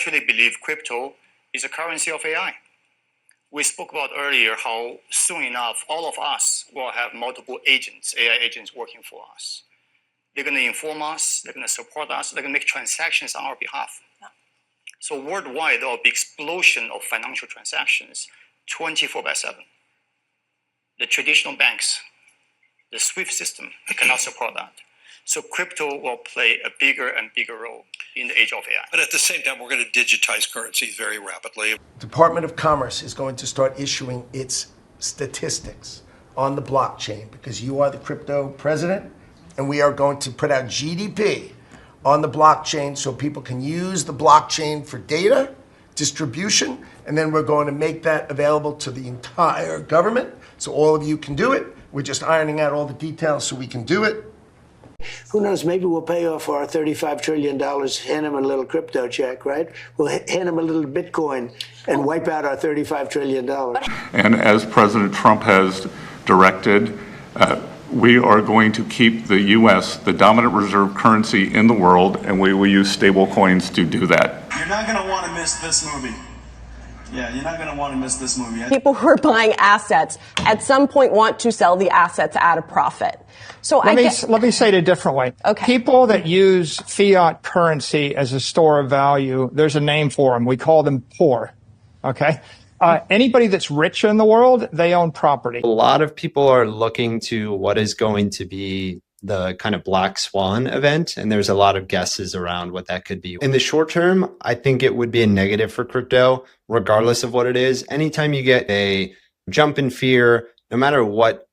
truly believe crypto is a currency of AI. We spoke about earlier how soon enough all of us will have multiple agents, AI agents working for us. They're going to inform us, they're going to support us, they're going to make transactions on our behalf. Yeah. So worldwide, there will be explosion of financial transactions 24/7. The traditional banks, the SWIFT system, cannot support that. So crypto will play a bigger and bigger role in the age of AI. But at the same time, we're going to digitize currencies very rapidly. Department of Commerce is going to start issuing its statistics on the blockchain because you are the crypto president, and we are going to put out GDP on the blockchain so people can use the blockchain for data distribution, and then we're going to make that available to the entire government so all of you can do it. We're just ironing out all the details so we can do it. Who knows, maybe we'll pay off our $35 trillion, hand him a little crypto check, right? We'll hand him a little Bitcoin and wipe out our $35 trillion. And as President Trump has directed, we are going to keep the U.S. the dominant reserve currency in the world, and we will use stable coins to do that. You're not going to want to miss this movie. Yeah, you're not going to want to miss this movie. People who are buying assets at some point want to sell the assets at a profit. So let me say it a different way. Okay. People that use fiat currency as a store of value, there's a name for them. We call them poor. Okay. Anybody that's rich in the world, they own property. A lot of people are looking to what is going to be the kind of black swan event, and there's a lot of guesses around what that could be. In the short term, I think it would be a negative for crypto, regardless of what it is. Anytime you get a jump in fear, no matter what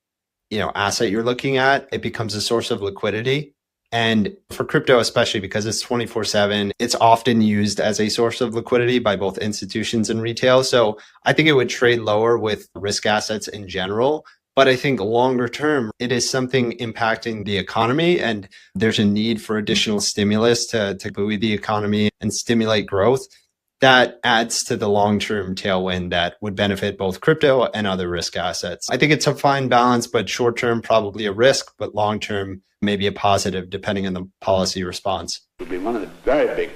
asset you're looking at, it becomes a source of liquidity. And for crypto, especially because it's 24/7, it's often used as a source of liquidity by both institutions and retail. So I think it would trade lower with risk assets in general. But I think longer term, it is something impacting the economy, and there's a need for additional stimulus to buoy the economy and stimulate growth. That adds to the long-term tailwind that would benefit both crypto and other risk assets. I think it's a fine balance, but short-term probably a risk, but long-term maybe a positive depending on the policy response. It would be one of the very big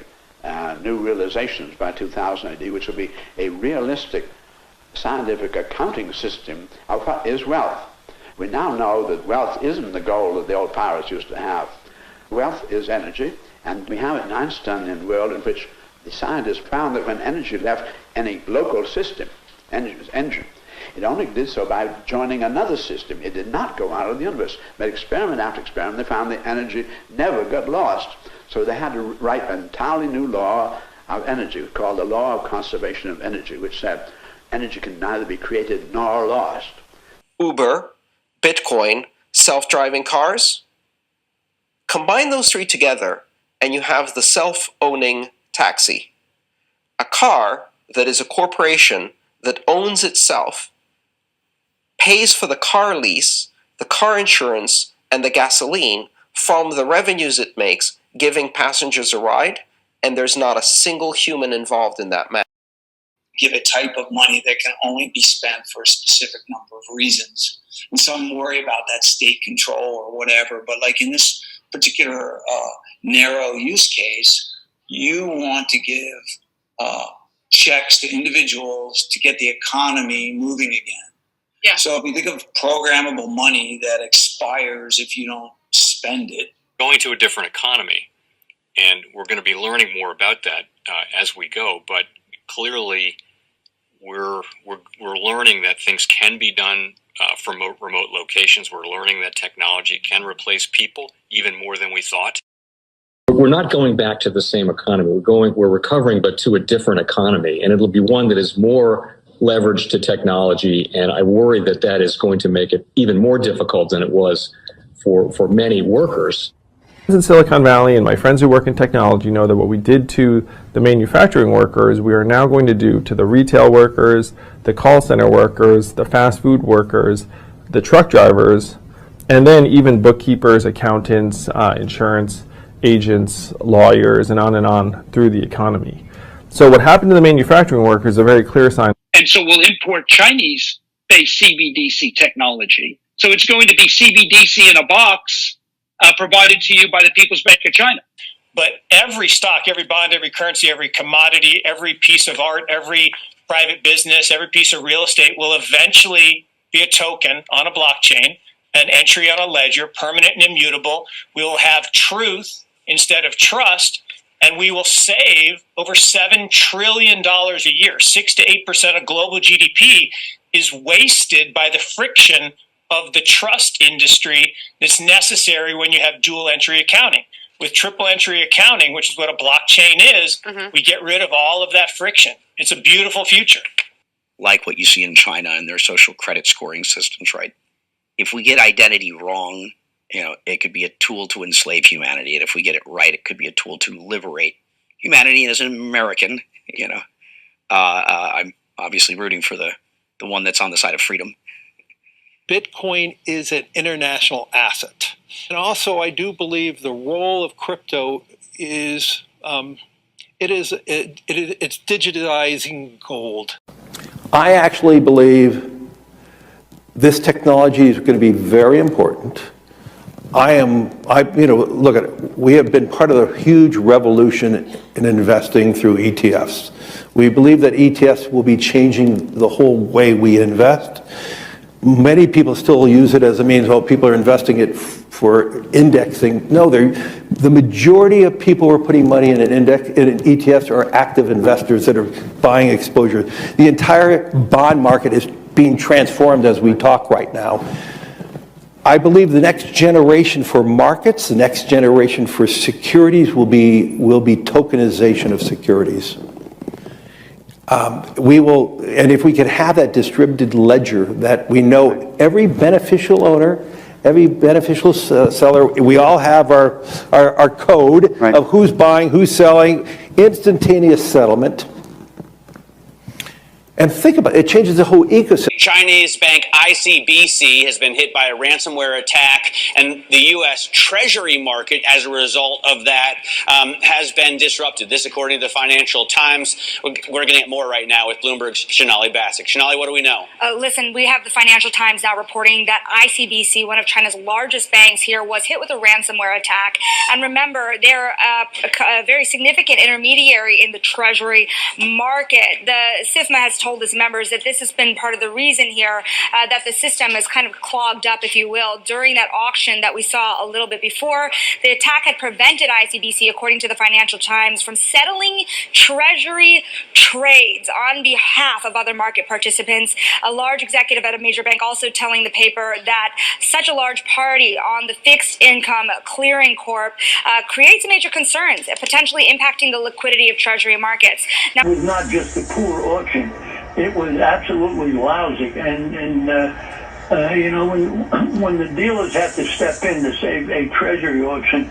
new realizations by 2000 AD, which will be a realistic scientific accounting system of what is wealth. We now know that wealth isn't the goal that the old pirates used to have. Wealth is energy, and we have an Einsteinian world in which the scientists found that when energy left any local system, energy, it only did so by joining another system. It did not go out of the universe. But experiment after experiment, they found the energy never got lost. So they had to write an entirely new law of energy called the law of conservation of energy, which said energy can neither be created nor lost. Uber, Bitcoin, self-driving cars. Combine those three together, and you have the self-owning taxi. A car that is a corporation that owns itself, pays for the car lease, the car insurance, and the gasoline from the revenues it makes, giving passengers a ride, and there's not a single human involved in that matter. Give a type of money that can only be spent for a specific number of reasons. And some worry about that state control or whatever, but like in this particular narrow use case, you want to give checks to individuals to get the economy moving again. Yeah. So if you think of programmable money that expires if you don't spend it. Going to a different economy, and we're going to be learning more about that as we go, but clearly we're learning that things can be done from remote locations. We're learning that technology can replace people even more than we thought. We're not going back to the same economy. We're recovering, but to a different economy, and it'll be one that is more leveraged to technology. And I worry that that is going to make it even more difficult than it was for many workers. In Silicon Valley, and my friends who work in technology know that what we did to the manufacturing workers, we are now going to do to the retail workers, the call center workers, the fast food workers, the truck drivers, and then even bookkeepers, accountants, insurance agents, lawyers, and on through the economy. So what happened to the manufacturing workers is a very clear sign. And so we'll import Chinese-based CBDC technology. So it's going to be CBDC in a box provided to you by the People's Bank of China. But every stock, every bond, every currency, every commodity, every piece of art, every private business, every piece of real estate will eventually be a token on a blockchain, an entry on a ledger, permanent and immutable. We will have truth instead of trust, and we will save over $7 trillion a year. 6 to 8% of global GDP is wasted by the friction of the trust industry that's necessary when you have dual entry accounting. With triple entry accounting, which is what a blockchain is, we get rid of all of that friction. It's a beautiful future. Like what you see in China and their social credit scoring systems, right? If we get identity wrong, it could be a tool to enslave humanity. And if we get it right, it could be a tool to liberate humanity. And as an American, I'm obviously rooting for the one that's on the side of freedom. Bitcoin is an international asset. And also, I do believe the role of crypto is it's digitizing gold. I actually believe this technology is going to be very important. Look at it. We have been part of a huge revolution in investing through ETFs. We believe that ETFs will be changing the whole way we invest. Many people still use it as a means, people are investing it for indexing. No, the majority of people who are putting money in in ETFs are active investors that are buying exposure. The entire bond market is being transformed as we talk right now. I believe the next generation for markets, the next generation for securities will be tokenization of securities. And if we could have that distributed ledger that we know every beneficial owner, every beneficial seller, we all have our code of who's buying, who's selling, instantaneous settlement. And think about it, it changes the whole ecosystem. Chinese bank ICBC has been hit by a ransomware attack, and the U.S. Treasury market, as a result of that, has been disrupted. This, according to the Financial Times. We're getting at more right now with Bloomberg's Shonali Bassick. Shonali, what do we know? Listen, we have the Financial Times now reporting that ICBC, one of China's largest banks here, was hit with a ransomware attack. And remember, they're a very significant intermediary in the Treasury market. The SIFMA has told its members that this has been part of the reason here that the system is kind of clogged up, if you will, during that auction that we saw a little bit before. The attack had prevented ICBC, according to the Financial Times, from settling Treasury trades on behalf of other market participants. A large executive at a major bank also telling the paper that such a large party on the fixed income clearing corp creates major concerns, potentially impacting the liquidity of Treasury markets. Now, it was not just a poor auction. It was absolutely lousy, and when the dealers have to step in to save a treasury auction,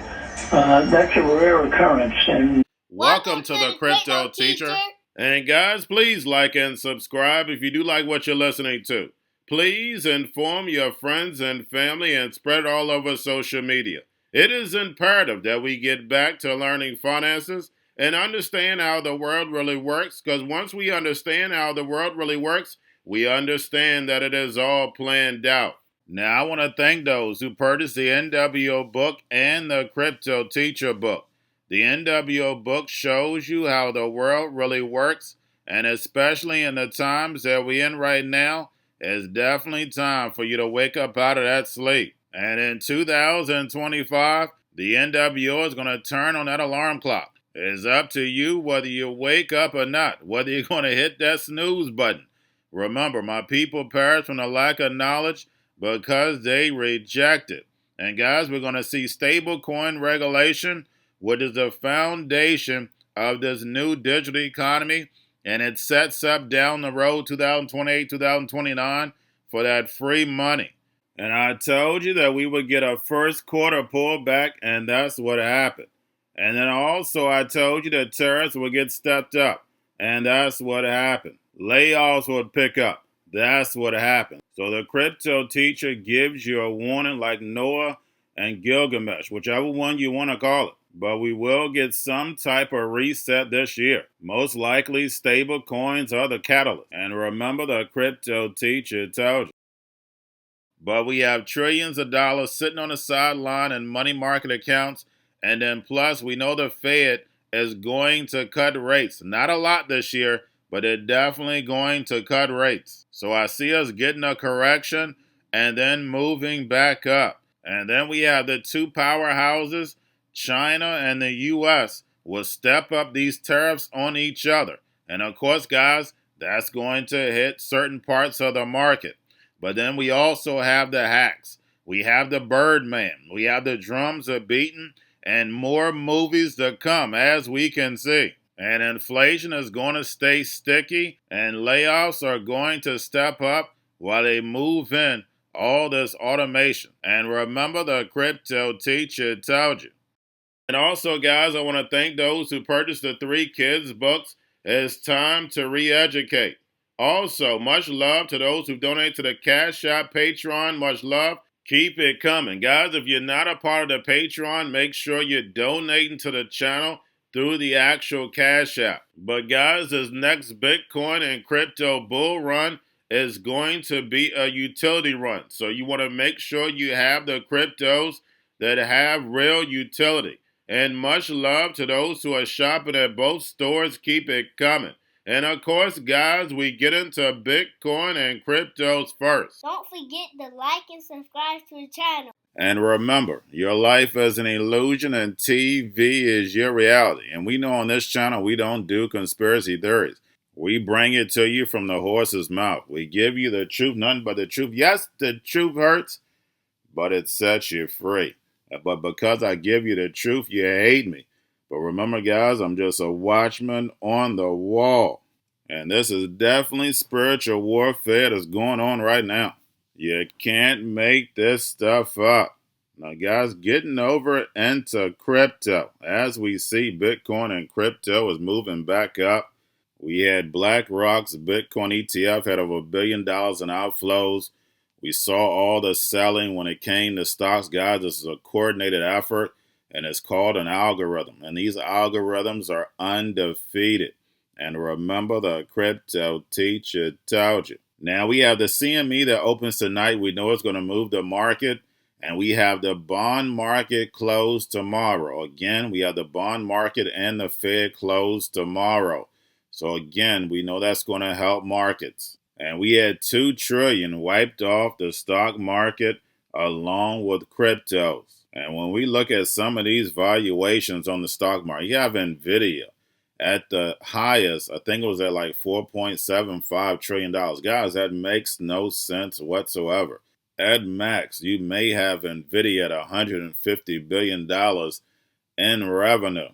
that's a rare occurrence. And welcome to the Crypto Teacher. And guys, please like and subscribe if you do like what you're listening to. Please inform your friends and family and spread it all over social media. It is imperative that we get back to learning finances and understand how the world really works, because once we understand how the world really works, we understand that it is all planned out. Now, I want to thank those who purchased the NWO book and the Crypto Teacher book. The NWO book shows you how the world really works, and especially in the times that we're in right now, it's definitely time for you to wake up out of that sleep. And in 2025, the NWO is going to turn on that alarm clock. It's up to you whether you wake up or not, whether you're going to hit that snooze button. Remember, my people perish from the lack of knowledge because they reject it. And guys, we're going to see stablecoin regulation, which is the foundation of this new digital economy, and it sets up down the road 2028, 2029 for that free money. And I told you that we would get a first quarter pullback, and that's what happened. And then also I told you that tariffs would get stepped up, and that's what happened. Layoffs would pick up. That's what happened. So the Crypto Teacher gives you a warning like Noah and Gilgamesh, whichever one you want to call it. But we will get some type of reset this year. Most likely stable coins are the catalyst. And remember, the Crypto Teacher told you. But we have trillions of dollars sitting on the sideline in money market accounts, And then plus, we know the Fed is going to cut rates. Not a lot this year, but they're definitely going to cut rates. So I see us getting a correction and then moving back up. And then we have the two powerhouses, China and the U.S., will step up these tariffs on each other. And of course, guys, that's going to hit certain parts of the market. But then we also have the hacks. We have the Birdman. We have the drums are beaten, and more movies to come, as we can see. And inflation is going to stay sticky, and layoffs are going to step up while they move in all this automation. And remember, the crypto teacher told you. And also, guys, I want to thank those who purchased the 3 Kids books. It's time to re-educate. Also, much love to those who donate to the Cash App, Patreon. Much love. Keep it coming. Guys, if you're not a part of the Patreon, make sure you're donating to the channel through the actual Cash App. But guys, this next Bitcoin and crypto bull run is going to be a utility run. So you want to make sure you have the cryptos that have real utility. And much love to those who are shopping at both stores. Keep it coming. And of course, guys, we get into Bitcoin and cryptos first. Don't forget to like and subscribe to the channel. And remember, your life is an illusion and TV is your reality. And we know on this channel we don't do conspiracy theories. We bring it to you from the horse's mouth. We give you the truth, nothing but the truth. Yes, the truth hurts, but it sets you free. But because I give you the truth, you hate me. But remember, guys, I'm just a watchman on the wall. And this is definitely spiritual warfare that's going on right now. You can't make this stuff up. Now, guys, getting over into crypto. As we see, Bitcoin and crypto is moving back up. We had BlackRock's Bitcoin ETF had over $1 billion in outflows. We saw all the selling when it came to stocks. Guys, this is a coordinated effort, and it's called an algorithm. And these algorithms are undefeated. And remember, the crypto teacher told you. Now, we have the CME that opens tonight. We know it's going to move the market. And we have the bond market close tomorrow. Again, we have the bond market and the Fed close tomorrow. So again, we know that's going to help markets. And we had $2 trillion wiped off the stock market along with cryptos. And when we look at some of these valuations on the stock market, you have NVIDIA at the highest, I think it was at like $4.75 trillion. Guys, that makes no sense whatsoever. At max, you may have NVIDIA at $150 billion in revenue.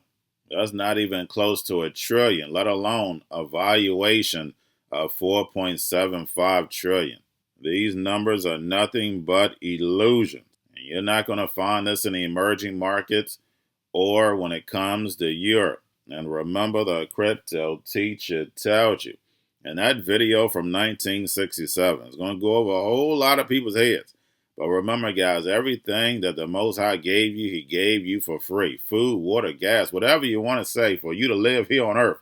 That's not even close to $1 trillion, let alone a valuation of $4.75 trillion. These numbers are nothing but illusions. And you're not going to find this in the emerging markets or when it comes to Europe. And remember, the crypto teacher tells you. And that video from 1967 is going to go over a whole lot of people's heads. But remember, guys, everything that the Most High gave you, He gave you for free. Food, water, gas, whatever you want to say for you to live here on earth,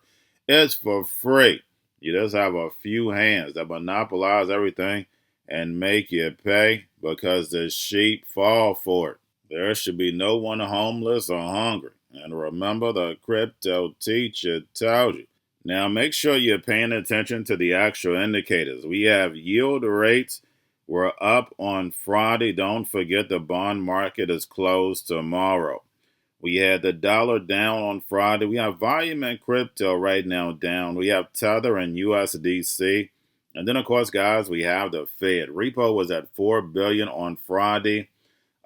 it's for free. You just have a few hands that monopolize everything and make you pay because the sheep fall for it. There should be no one homeless or hungry. And remember, the crypto teacher told you. Now, make sure you're paying attention to the actual indicators. We have yield rates. We're up on Friday. Don't forget the bond market is closed tomorrow. We had the dollar down on Friday. We have volume in crypto right now down. We have Tether and USDC. And then, of course, guys, we have the Fed. Repo was at $4 billion on Friday.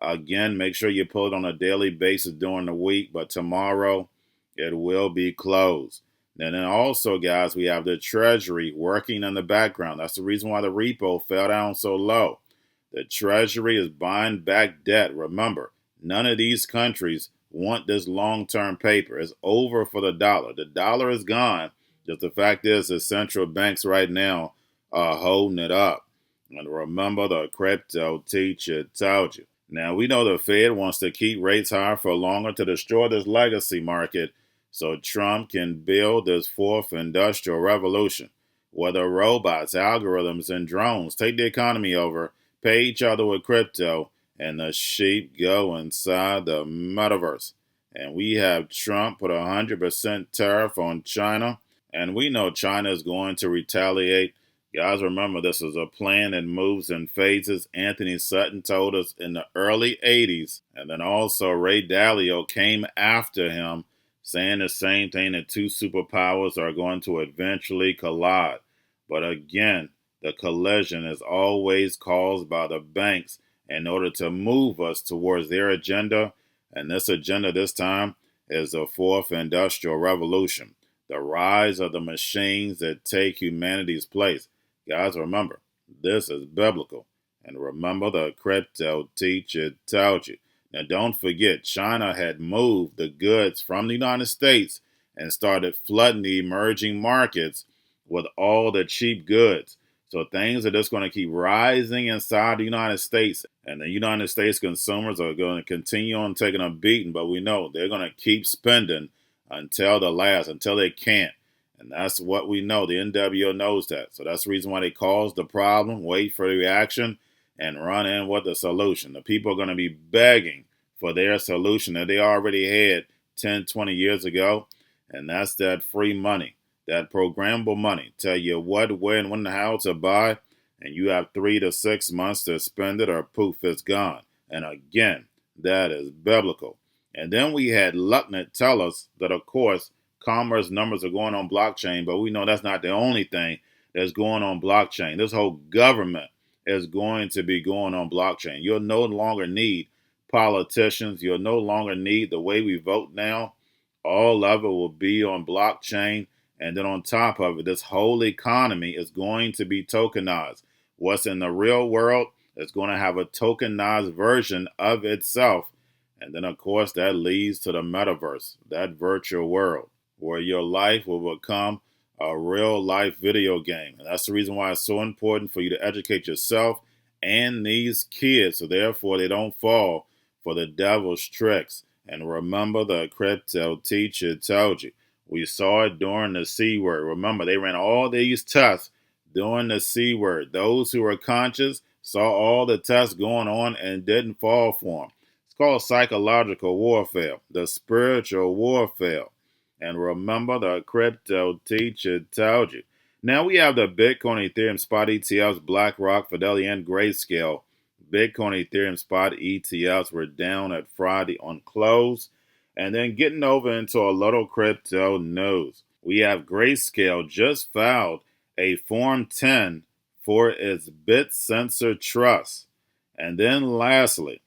Again, make sure you pull it on a daily basis during the week. But tomorrow, it will be closed. And then also, guys, we have the Treasury working in the background. That's the reason why the repo fell down so low. The Treasury is buying back debt. Remember, none of these countries want this long-term paper. It's over for the dollar. The dollar is gone. Just the fact is the central banks right now are holding it up. And remember, the crypto teacher told you. Now, we know the Fed wants to keep rates high for longer to destroy this legacy market so Trump can build this fourth industrial revolution, where the robots, algorithms, and drones take the economy over, pay each other with crypto, and the sheep go inside the metaverse. And we have Trump put a 100% tariff on China. And we know China is going to retaliate. Guys, remember, this is a plan that moves in phases. Anthony Sutton told us in the early 80s. And then also Ray Dalio came after him, saying the same thing, that two superpowers are going to eventually collide. But again, the collision is always caused by the banks in order to move us towards their agenda. And this agenda this time is the fourth industrial revolution, the rise of the machines that take humanity's place. Guys, remember, this is biblical. And remember, the crypto teacher told you. Now, don't forget, China had moved the goods from the United States and started flooding the emerging markets with all the cheap goods. So things are just going to keep rising inside the United States. And the United States consumers are going to continue on taking a beating. But we know they're going to keep spending until the last, until they can't. And that's what we know. The NWO knows that. So that's the reason why they cause the problem, wait for the reaction, and run in with the solution. The people are going to be begging for their solution that they already had 10, 20 years ago. And that's that free money, that programmable money. Tell you what, where, and when, and how to buy. And you have 3 to 6 months to spend it, or poof, it's gone. And again, that is biblical. And then we had Lucknet tell us that, of course, commerce numbers are going on blockchain, but we know that's not the only thing that's going on blockchain. This whole government is going to be going on blockchain. You'll no longer need politicians. You'll no longer need the way we vote now. All of it will be on blockchain. And then on top of it, this whole economy is going to be tokenized. What's in the real world is going to have a tokenized version of itself. And then, of course, that leads to the metaverse, that virtual world, where your life will become a real life video game. And that's the reason why it's so important for you to educate yourself and these kids, so therefore they don't fall for the devil's tricks. And remember, the crypto teacher told you. We saw it during the C word. Remember, they ran all these tests during the C word. Those who were conscious saw all the tests going on and didn't fall for them. It's called psychological warfare, the spiritual warfare. And remember, the crypto teacher told you. Now we have the Bitcoin, Ethereum, spot ETFs, BlackRock, Fidelity, and Grayscale. Bitcoin, Ethereum, spot ETFs were down at Friday on close. And then getting over into a little crypto news. We have Grayscale just filed a Form 10 for its Bitcin Trust. And then lastly,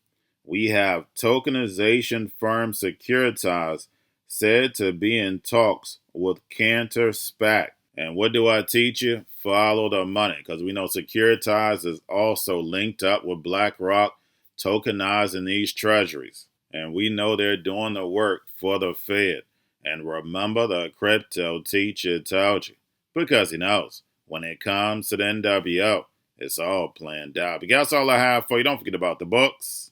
we have tokenization firm Securitize said to be in talks with Cantor SPAC. And what do I teach you? Follow the money, because we know Securitize is also linked up with BlackRock, tokenizing these treasuries. And we know they're doing the work for the Fed. And remember, the crypto teacher told you, because he knows when it comes to the NWO, it's all planned out. But that's all I have for you. Don't forget about the books.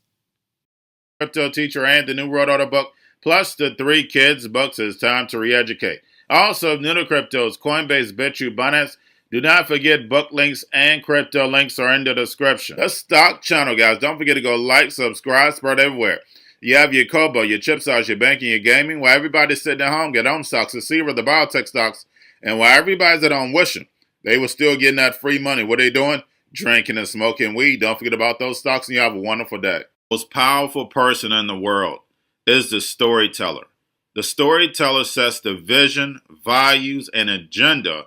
Crypto Teacher and the New World Order book, plus the 3 kids books. It's time to re-educate. Also, new to cryptos, Coinbase, Bitrue, Binance. Do not forget book links and crypto links are in the description. The stock channel, guys. Don't forget to go like, subscribe, spread everywhere. You have your Kobo, your chip stocks, your banking, your gaming. While everybody's sitting at home, get home stocks, the Seaver, the biotech stocks. And while everybody's at home wishing they were still getting that free money, what are they doing? Drinking and smoking weed. Don't forget about those stocks, and you have a wonderful day. The most powerful person in the world is the storyteller. The storyteller sets the vision, values, and agenda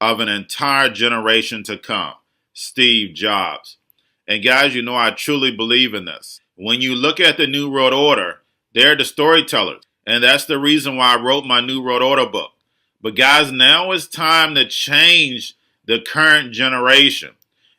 of an entire generation to come. Steve Jobs. And guys, you know I truly believe in this. When you look at the New World Order, they're the storytellers. And that's the reason why I wrote my New World Order book. But guys, now it's time to change the current generation.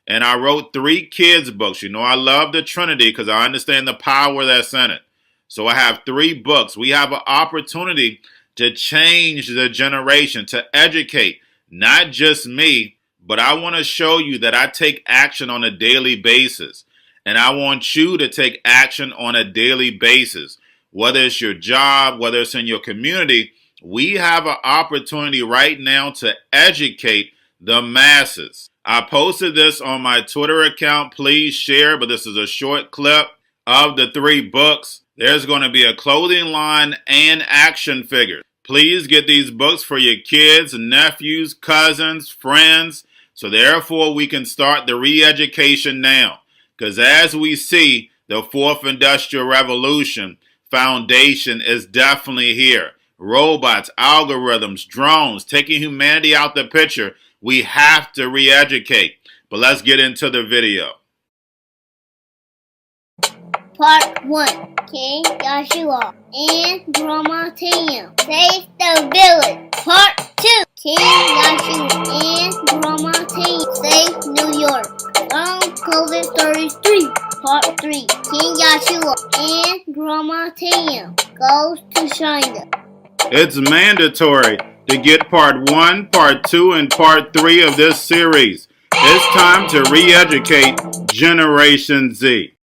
And I wrote 3 kids books. You know I love the Trinity because I understand the power that's in it. So I have 3 books. We have an opportunity to change the generation, to educate, not just me, but I want to show you that I take action on a daily basis. And I want you to take action on a daily basis. Whether it's your job, whether it's in your community, we have an opportunity right now to educate the masses. I posted this on my Twitter account. Please share, but this is a short clip of the 3 books. There's going to be a clothing line and action figures. Please get these books for your kids, nephews, cousins, friends, so therefore we can start the re-education now. Because as we see, the fourth industrial revolution foundation is definitely here. Robots, algorithms, drones, taking humanity out the picture. We have to re-educate. But let's get into the video. Part 1. King Joshua and Grandma Tam save the village. Part 2. King Joshua and Grandma Tam save New York from COVID-33. Part 3. King Joshua and Grandma Tam goes to China. It's mandatory to get part 1, part 2, and part 3 of this series. It's time to re-educate Generation Z.